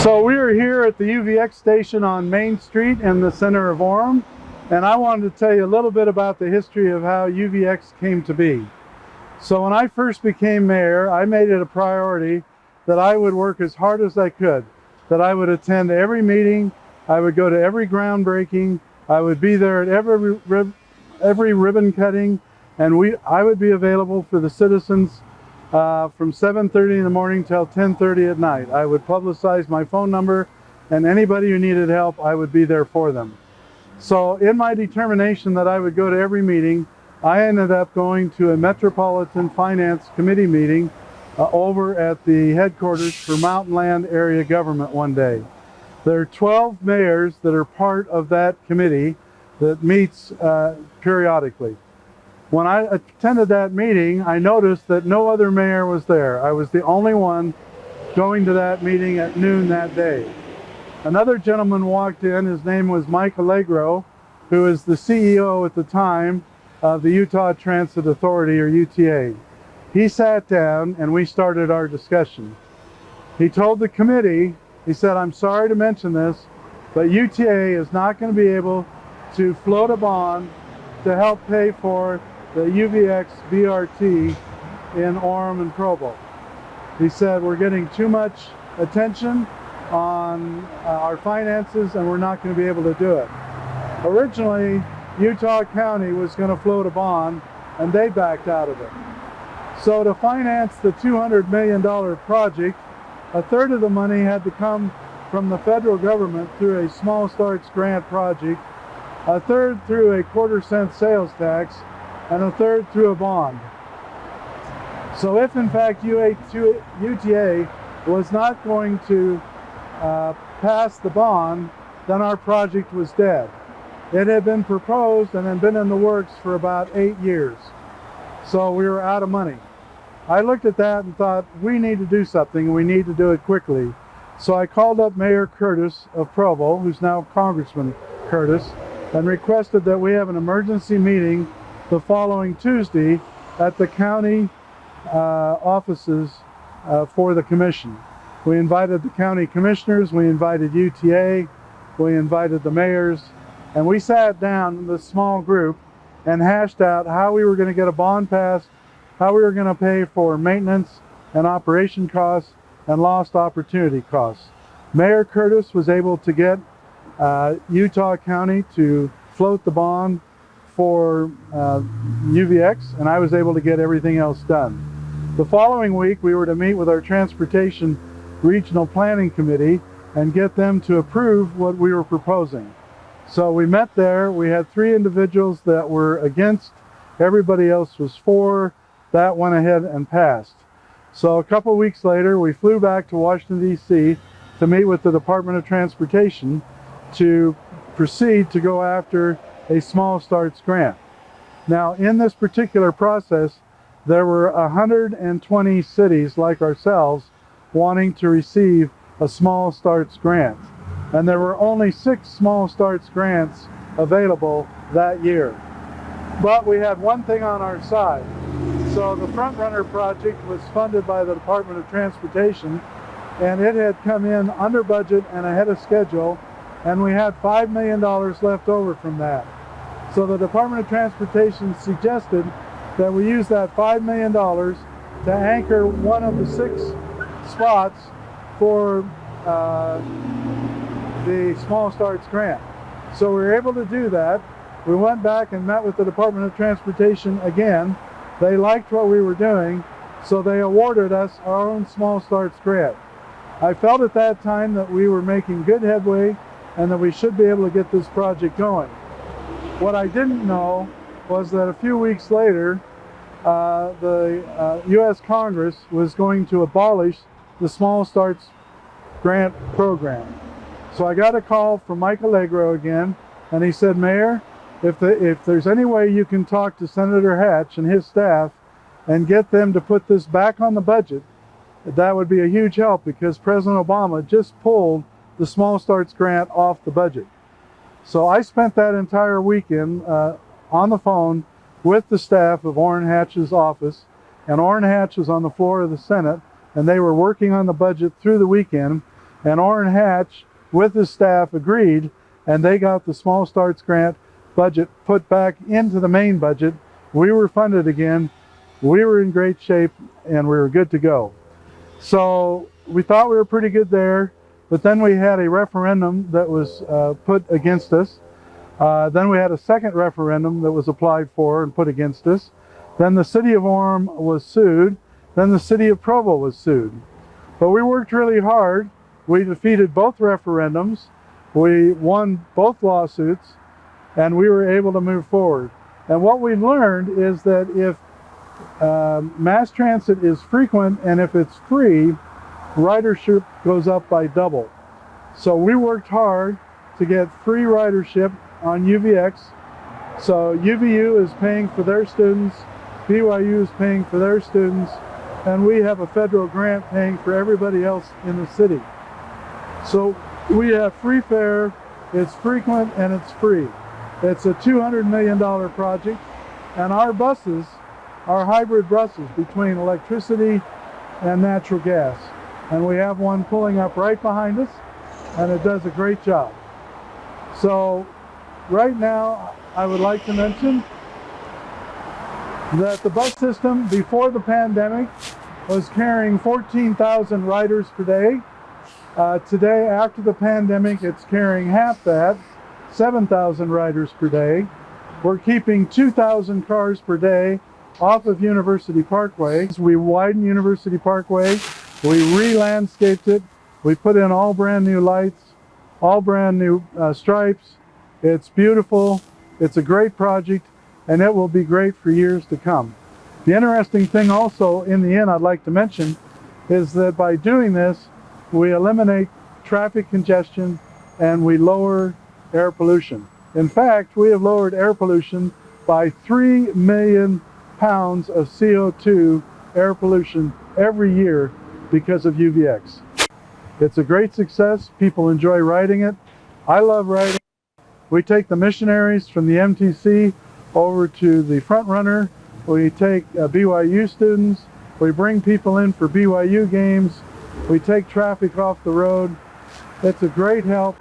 So we are here at the UVX station on Main Street in the center of Orem, and I wanted to tell you a little bit about the history of how UVX came to be. So when I first became mayor, I made it a priority that I would work as hard as I could, that I would attend every meeting, I would go to every groundbreaking, I would be there at every ribbon cutting, and I would be available for the citizens from 7:30 in the morning till 10:30 at night. I would publicize my phone number, and anybody who needed help, I would be there for them. So in my determination that I would go to every meeting, I ended up going to a Metropolitan Finance Committee meeting over at the headquarters for Mountain Land Area Government one day. There are 12 mayors that are part of that committee that meets periodically. When I attended that meeting, I noticed that no other mayor was there. I was the only one going to that meeting at noon that day. Another gentleman walked in. His name was Mike Allegro, who is the CEO at the time of the Utah Transit Authority, or UTA. He sat down and we started our discussion. He told the committee, he said, "I'm sorry to mention this, but UTA is not going to be able to float a bond to help pay for the UVX BRT in Orem and Provo." He said, "We're getting too much attention on our finances and we're not going to be able to do it." Originally, Utah County was going to float a bond and they backed out of it. So to finance the $200 million project, a third of the money had to come from the federal government through a small starts grant project, a third through a quarter-cent sales tax, and a third through a bond. So if in fact UTA was not going to pass the bond, then our project was dead. It had been proposed and had been in the works for about 8 years. So we were out of money. I looked at that and thought, we need to do something, we need to do it quickly. So I called up Mayor Curtis of Provo, who's now Congressman Curtis, and requested that we have an emergency meeting the following Tuesday at the county offices for the commission. We invited the county commissioners, we invited UTA, we invited the mayors, and we sat down in this small group and hashed out how we were going to get a bond passed, how we were going to pay for maintenance and operation costs and lost opportunity costs. Mayor Curtis was able to get Utah County to float the bond for UVX, and I was able to get everything else done. The following week, we were to meet with our Transportation Regional Planning Committee and get them to approve what we were proposing. So we met there. We had 3 individuals that were against, everybody else was for. That went ahead and passed. So a couple of weeks later, we flew back to Washington, D.C. to meet with the Department of Transportation to proceed to go after a small starts grant. Now, in this particular process, there were 120 cities like ourselves wanting to receive a small starts grant. And there were only 6 small starts grants available that year. But we had one thing on our side. So the Front Runner project was funded by the Department of Transportation, and it had come in under budget and ahead of schedule, and we had $5 million left over from that. So the Department of Transportation suggested that we use that $5 million to anchor one of the 6 spots for the Small Starts Grant. So we were able to do that. We went back and met with the Department of Transportation again. They liked what we were doing, so they awarded us our own Small Starts Grant. I felt at that time that we were making good headway and that we should be able to get this project going. What I didn't know was that a few weeks later, the U.S. Congress was going to abolish the Small Starts Grant program. So I got a call from Mike Allegro again, and he said, "Mayor, if there's any way you can talk to Senator Hatch and his staff and get them to put this back on the budget, that would be a huge help, because President Obama just pulled the Small Starts Grant off the budget." So I spent that entire weekend on the phone with the staff of Orrin Hatch's office, and Orrin Hatch was on the floor of the Senate, and they were working on the budget through the weekend. And Orrin Hatch, with his staff, agreed, and they got the Small Starts Grant budget put back into the main budget. We were funded again. We were in great shape, and we were good to go. So we thought we were pretty good there, but then we had a referendum that was put against us. Then we had a second referendum that was applied for and put against us. Then the city of Orem was sued. Then the city of Provo was sued. But we worked really hard. We defeated both referendums. We won both lawsuits, and we were able to move forward. And what we learned is that if mass transit is frequent and if it's free, ridership goes up by double. So we worked hard to get free ridership on UVX. So UVU is paying for their students, BYU is paying for their students, and we have a federal grant paying for everybody else in the city. So we have free fare, it's frequent, and it's free. It's a $200 million project, and our buses are hybrid buses between electricity and natural gas. And we have one pulling up right behind us, and it does a great job. So right now, I would like to mention that the bus system before the pandemic was carrying 14,000 riders per day. Today, after the pandemic, it's carrying half that, 7,000 riders per day. We're keeping 2,000 cars per day off of University Parkway. We widened University Parkway, we re-landscaped it, we put in all brand new lights, all brand new stripes. It's beautiful, it's a great project, and it will be great for years to come. The interesting thing also in the end I'd like to mention is that by doing this, we eliminate traffic congestion and we lower air pollution. In fact, we have lowered air pollution by 3 million pounds of CO2 air pollution every year because of UVX. It's a great success. People enjoy riding it. I love riding it. We take the missionaries from the MTC over to the front runner. We take BYU students. We bring people in for BYU games. We take traffic off the road. It's a great help.